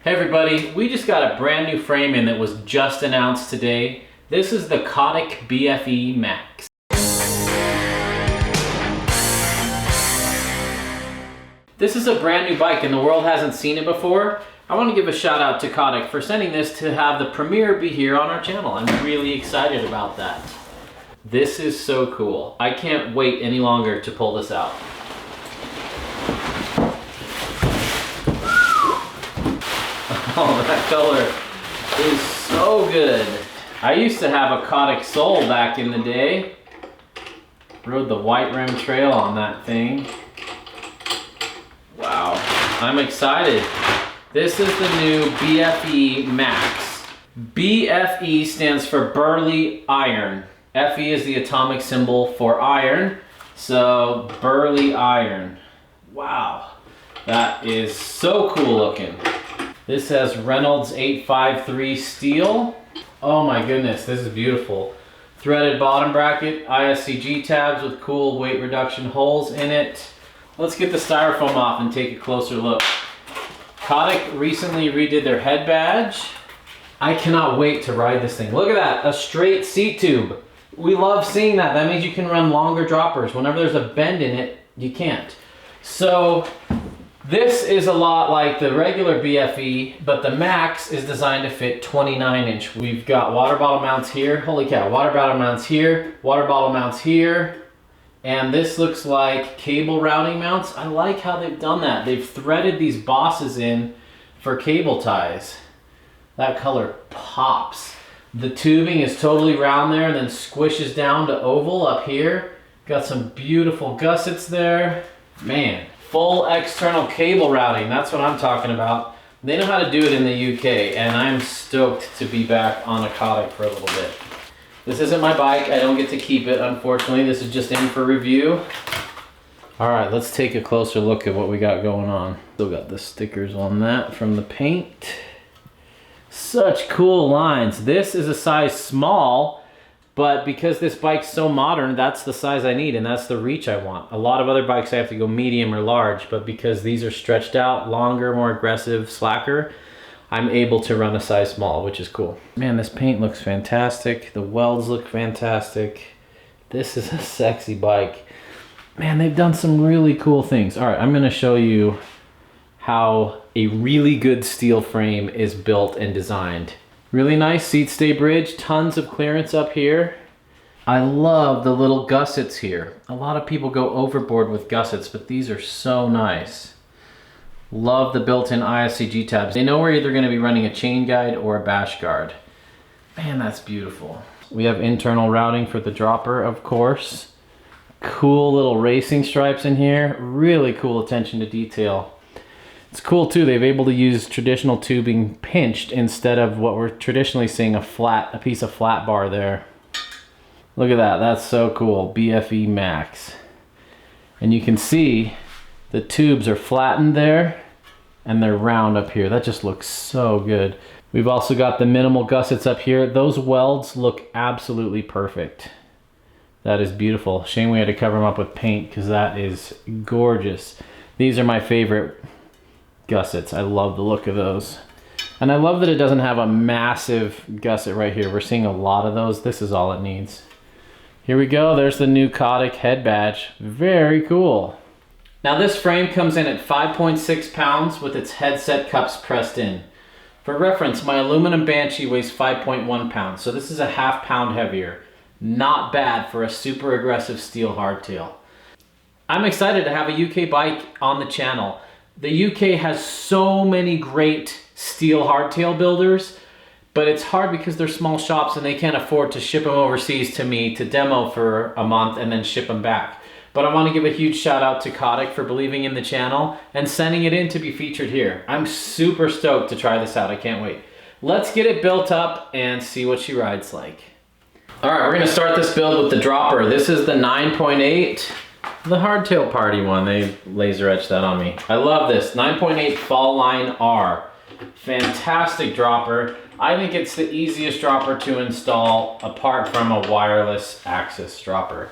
Hey everybody, we just got a brand new frame in that was just announced today. This is the Cotic BFe Max. This is a brand new bike and the world hasn't seen it before. I want to give a shout out to Cotic for sending this to have the premiere be here on our channel. I'm really excited about that. This is so cool. I can't wait any longer to pull this out. Oh, that color is so good. I used to have a Cotic Soul back in the day. Rode the white rim trail on that thing. Wow, I'm excited. This is the new BFe Max. BFe stands for Burly Iron. Fe is the atomic symbol for iron, so Burly Iron. Wow, that is so cool looking. This has Reynolds 853 steel. Oh my goodness, this is beautiful. Threaded bottom bracket, ISCG tabs with cool weight reduction holes in it. Let's get the styrofoam off and take a closer look. Cotic recently redid their head badge. I cannot wait to ride this thing. Look at that, a straight seat tube. We love seeing that. That means you can run longer droppers. Whenever there's a bend in it, you can't. So, this is a lot like the regular BFe, but the Max is designed to fit 29-inch. We've got water bottle mounts here. Holy cow, water bottle mounts here, water bottle mounts here. And this looks like cable routing mounts. I like how they've done that. They've threaded these bosses in for cable ties. That color pops. The tubing is totally round there and then squishes down to oval up here. Got some beautiful gussets there. Man. Full external cable routing, that's what I'm talking about. They know how to do it in the UK, and I'm stoked to be back on a Cotic for a little bit. This isn't my bike, I don't get to keep it, unfortunately. This is just in for review. All right, let's take a closer look at what we got going on. Still got the stickers on that from the paint. Such cool lines. This is a size small, but because this bike's so modern, that's the size I need and that's the reach I want. A lot of other bikes I have to go medium or large, but because these are stretched out, longer, more aggressive, slacker, I'm able to run a size small, which is cool. Man, this paint looks fantastic. The welds look fantastic. This is a sexy bike. Man, they've done some really cool things. All right, I'm gonna show you how a really good steel frame is built and designed. Really nice seat stay bridge, tons of clearance up here. I love the little gussets here. A lot of people go overboard with gussets, but these are so nice. Love the built-in ISCG tabs. They know we're either gonna be running a chain guide or a bash guard. Man, that's beautiful. We have internal routing for the dropper, of course. Cool little racing stripes in here. Really cool attention to detail. It's cool too, they've able to use traditional tubing pinched instead of what we're traditionally seeing, a piece of flat bar there. Look at that, that's so cool, BFe Max. And you can see the tubes are flattened there and they're round up here. That just looks so good. We've also got the minimal gussets up here. Those welds look absolutely perfect. That is beautiful. Shame we had to cover them up with paint because that is gorgeous. These are my favorite gussets. I love the look of those. And I love that it doesn't have a massive gusset right here. We're seeing a lot of those. This is all it needs. Here we go. There's the new Cotic head badge. Very cool. Now this frame comes in at 5.6 pounds with its headset cups pressed in. For reference, my aluminum Banshee weighs 5.1 pounds, so this is a ½ pound heavier. Not bad for a super aggressive steel hardtail. I'm excited to have a UK bike on the channel. The UK has so many great steel hardtail builders, but it's hard because they're small shops and they can't afford to ship them overseas to me to demo for a month and then ship them back. But I want to give a huge shout out to Cotic for believing in the channel and sending it in to be featured here. I'm super stoked to try this out. I can't wait. Let's get it built up and see what she rides like. All right, we're going to start this build with the dropper. This is the 9.8. The Hardtail Party one, they laser etched that on me. I love this, 9.8 Fall Line R. Fantastic dropper. I think it's the easiest dropper to install apart from a wireless access dropper.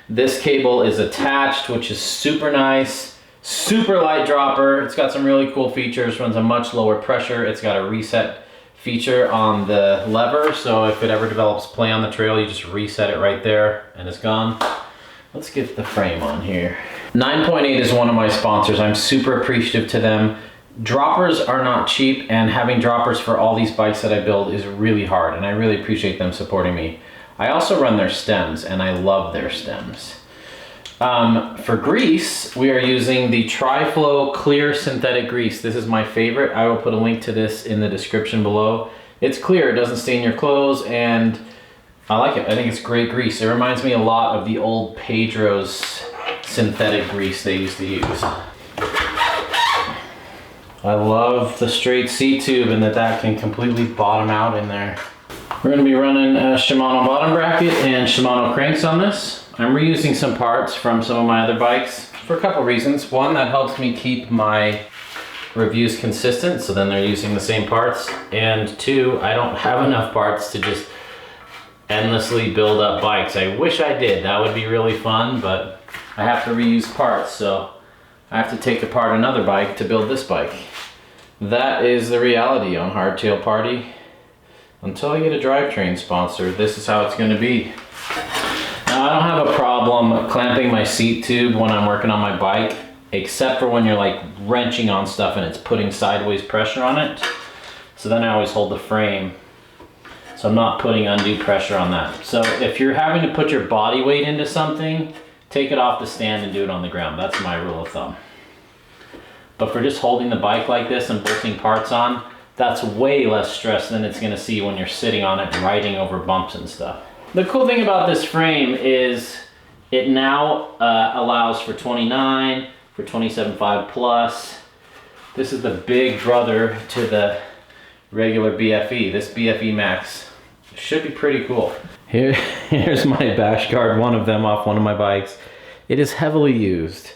This cable is attached, which is super nice. Super light dropper. It's got some really cool features, runs a much lower pressure. It's got a reset feature on the lever, so if it ever develops play on the trail, you just reset it right there and it's gone. Let's get the frame on here. 9.8 is one of my sponsors. I'm super appreciative to them. Droppers are not cheap, and having droppers for all these bikes that I build is really hard, and I really appreciate them supporting me. I also run their stems, and I love their stems. For grease, we are using the Tri-Flow Clear Synthetic Grease. This is my favorite. I will put a link to this in the description below. It's clear, it doesn't stain your clothes, and I like it. I think it's great grease. It reminds me a lot of the old Pedro's synthetic grease they used to use. I love the straight C-tube and that can completely bottom out in there. We're going to be running a Shimano bottom bracket and Shimano cranks on this. I'm reusing some parts from some of my other bikes for a couple reasons. One, that helps me keep my reviews consistent, so then they're using the same parts. And two, I don't have enough parts to just endlessly build up bikes. I wish I did. That would be really fun, but I have to reuse parts, so I have to take apart another bike to build this bike. That is the reality on Hardtail Party. Until I get a drivetrain sponsor, this is how it's going to be. Now, I don't have a problem clamping my seat tube when I'm working on my bike, except for when you're like wrenching on stuff and it's putting sideways pressure on it. So then I always hold the frame, so I'm not putting undue pressure on that. So if you're having to put your body weight into something, take it off the stand and do it on the ground. That's my rule of thumb. But for just holding the bike like this and bolting parts on, that's way less stress than it's gonna see when you're sitting on it and riding over bumps and stuff. The cool thing about this frame is it now allows for 29, for 27.5 plus. This is the big brother to the regular BFe. This BFe Max should be pretty cool. Here's my bash guard, one of them off one of my bikes. It is heavily used.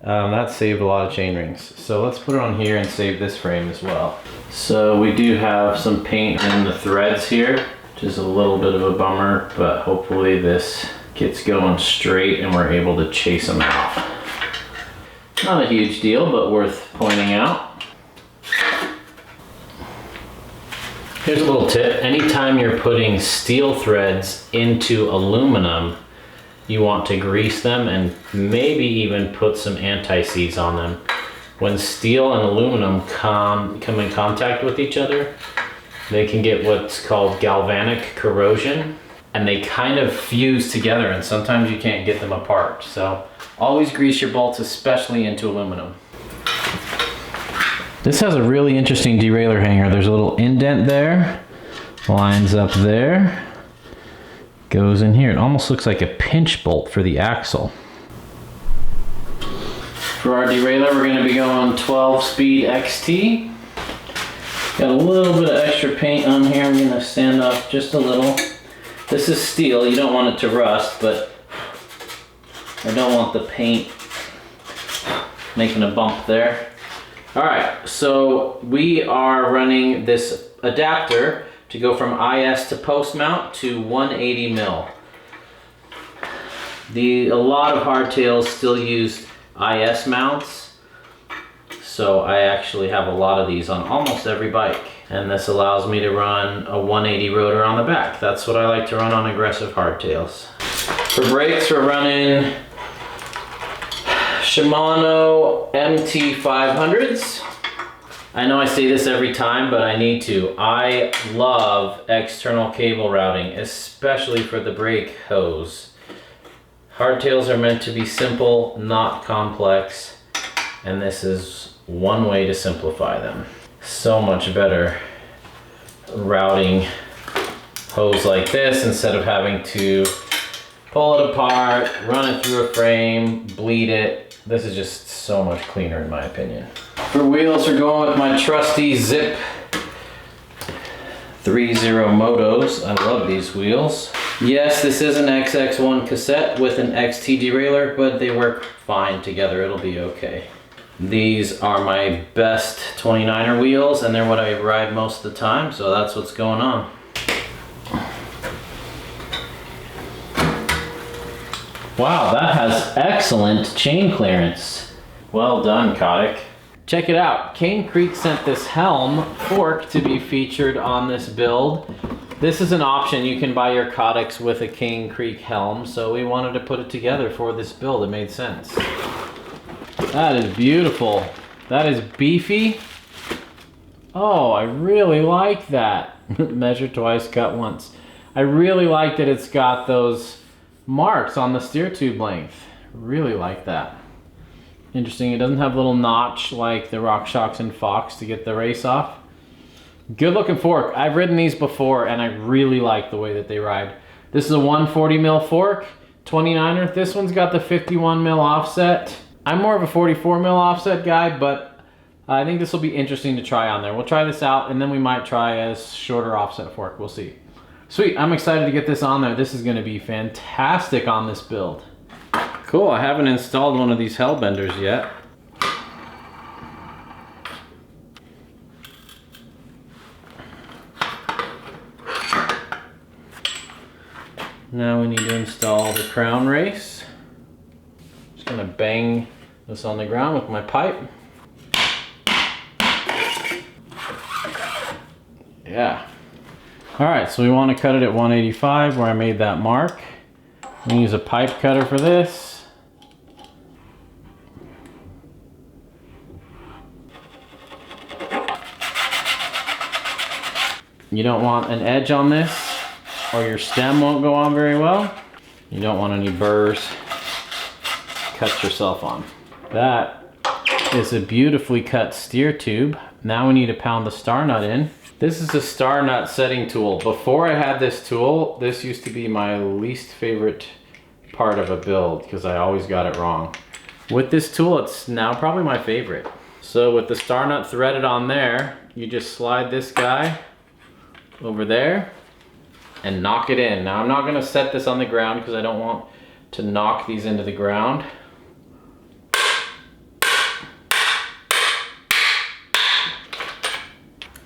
That saved a lot of chain rings. So let's put it on here and save this frame as well. So we do have some paint in the threads here, which is a little bit of a bummer, but hopefully this gets going straight and we're able to chase them out. Not a huge deal, but worth pointing out. Here's a little tip. Anytime you're putting steel threads into aluminum, you want to grease them and maybe even put some anti-seize on them. When steel and aluminum come in contact with each other, they can get what's called galvanic corrosion, and they kind of fuse together, and sometimes you can't get them apart. So always grease your bolts, especially into aluminum. This has a really interesting derailleur hanger. There's a little indent there, lines up there, goes in here. It almost looks like a pinch bolt for the axle. For our derailleur, we're going to be going 12-speed XT. Got a little bit of extra paint on here. I'm going to stand up just a little. This is steel. You don't want it to rust, but I don't want the paint making a bump there. All right, so we are running this adapter to go from IS to post mount to 180 mil. A lot of hardtails still use IS mounts, so I actually have a lot of these on almost every bike, and this allows me to run a 180 rotor on the back. That's what I like to run on aggressive hardtails. For brakes, we're running Shimano MT500s. I know I say this every time, but I need to. I love external cable routing, especially for the brake hose. Hardtails are meant to be simple, not complex, and this is one way to simplify them. So much better routing hose like this instead of having to pull it apart, run it through a frame, bleed it. This is just so much cleaner in my opinion. For wheels, we're going with my trusty Zip 30 Motos. I love these wheels. Yes, this is an XX1 cassette with an XT derailleur, but they work fine together. It'll be okay. These are my best 29er wheels, and they're what I ride most of the time, so that's what's going on. Wow, that has excellent chain clearance. Well done, Cotic. Check it out. Cane Creek sent this helm fork to be featured on this build. This is an option. You can buy your Cotics with a Cane Creek helm, so we wanted to put it together for this build. It made sense. That is beautiful. That is beefy. Oh, I really like that. Measure twice, cut once. I really like that it's got those marks on the steer tube length. Really like that. Interesting, it doesn't have a little notch like the RockShox and Fox to get the race off. Good looking fork. I've ridden these before and I really like the way that they ride. This is a 140 mil fork, 29er. This one's got the 51 mil offset. I'm more of a 44 mil offset guy, but I think this will be interesting to try on there. We'll try this out and then we might try a shorter offset fork. We'll see. Sweet, I'm excited to get this on there. This is gonna be fantastic on this build. Cool, I haven't installed one of these hell benders yet. Now we need to install the crown race. Just gonna bang this on the ground with my pipe. Yeah. All right, so we want to cut it at 185 where I made that mark. We use a pipe cutter for this. You don't want an edge on this or your stem won't go on very well. You don't want any burrs. Cut yourself on. That is a beautifully cut steer tube. Now we need to pound the star nut in. This is a star nut setting tool. Before I had this tool, this used to be my least favorite part of a build because I always got it wrong. With this tool, it's now probably my favorite. So with the star nut threaded on there, you just slide this guy over there and knock it in. Now I'm not gonna set this on the ground because I don't want to knock these into the ground.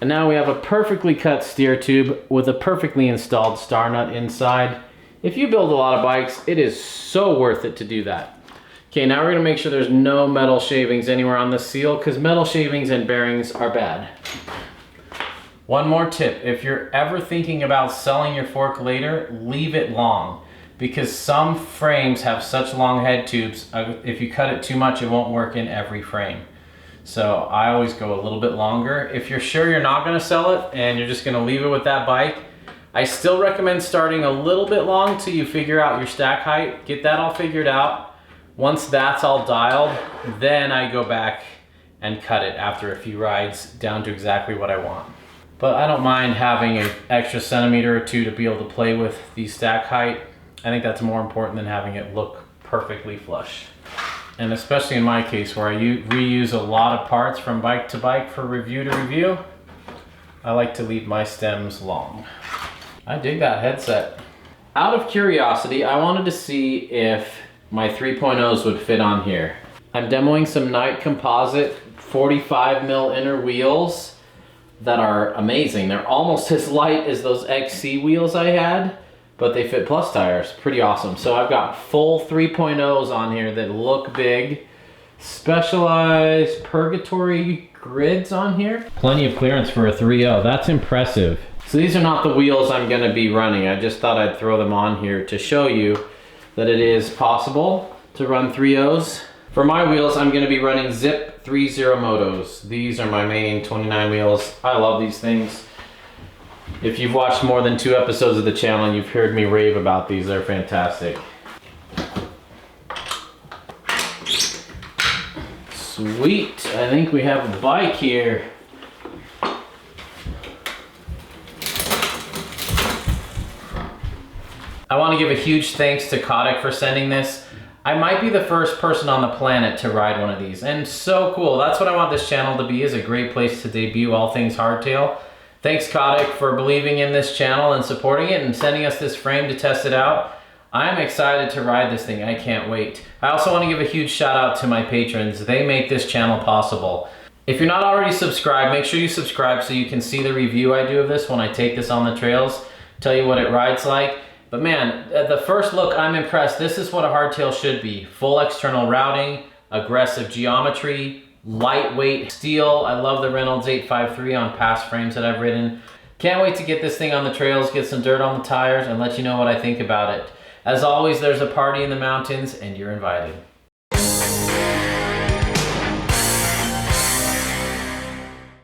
And now we have a perfectly cut steer tube with a perfectly installed star nut inside. If you build a lot of bikes, it is so worth it to do that. Okay, now we're gonna make sure there's no metal shavings anywhere on the seal because metal shavings and bearings are bad. One more tip, if you're ever thinking about selling your fork later, leave it long because some frames have such long head tubes, if you cut it too much, it won't work in every frame. So I always go a little bit longer. If you're sure you're not gonna sell it and you're just gonna leave it with that bike, I still recommend starting a little bit long till you figure out your stack height, get that all figured out. Once that's all dialed, then I go back and cut it after a few rides down to exactly what I want. But I don't mind having an extra centimeter or two to be able to play with the stack height. I think that's more important than having it look perfectly flush. And especially in my case where I reuse a lot of parts from bike to bike for review to review, I like to leave my stems long. I dig that headset. Out of curiosity, I wanted to see if my 3.0s would fit on here. I'm demoing some Knight Composite 45 mil inner wheels that are amazing. They're almost as light as those XC wheels I had, but they fit plus tires. Pretty awesome. So I've got full 3.0s on here that look big. Specialized Purgatory grids on here. Plenty of clearance for a 3.0. That's impressive. So these are not the wheels I'm gonna be running. I just thought I'd throw them on here to show you that it is possible to run 3.0s. For my wheels, I'm gonna be running Zip 3.0 motos. These are my main 29 wheels. I love these things. If you've watched more than 2 episodes of the channel, you've heard me rave about these. They're fantastic. Sweet, I think we have a bike here. I want to give a huge thanks to Cotic for sending this. I might be the first person on the planet to ride one of these, and so cool. That's what I want this channel to be, is a great place to debut all things hardtail. Thanks Cotic for believing in this channel and supporting it and sending us this frame to test it out. I'm excited to ride this thing, I can't wait. I also want to give a huge shout out to my patrons. They make this channel possible. If you're not already subscribed, make sure you subscribe so you can see the review I do of this when I take this on the trails, tell you what it rides like. But man, at the first look, I'm impressed. This is what a hardtail should be. Full external routing, aggressive geometry, lightweight steel. I love the Reynolds 853 on past frames that I've ridden. Can't wait to get this thing on the trails, get some dirt on the tires, and let you know what I think about it. As always, there's a party in the mountains, and you're invited.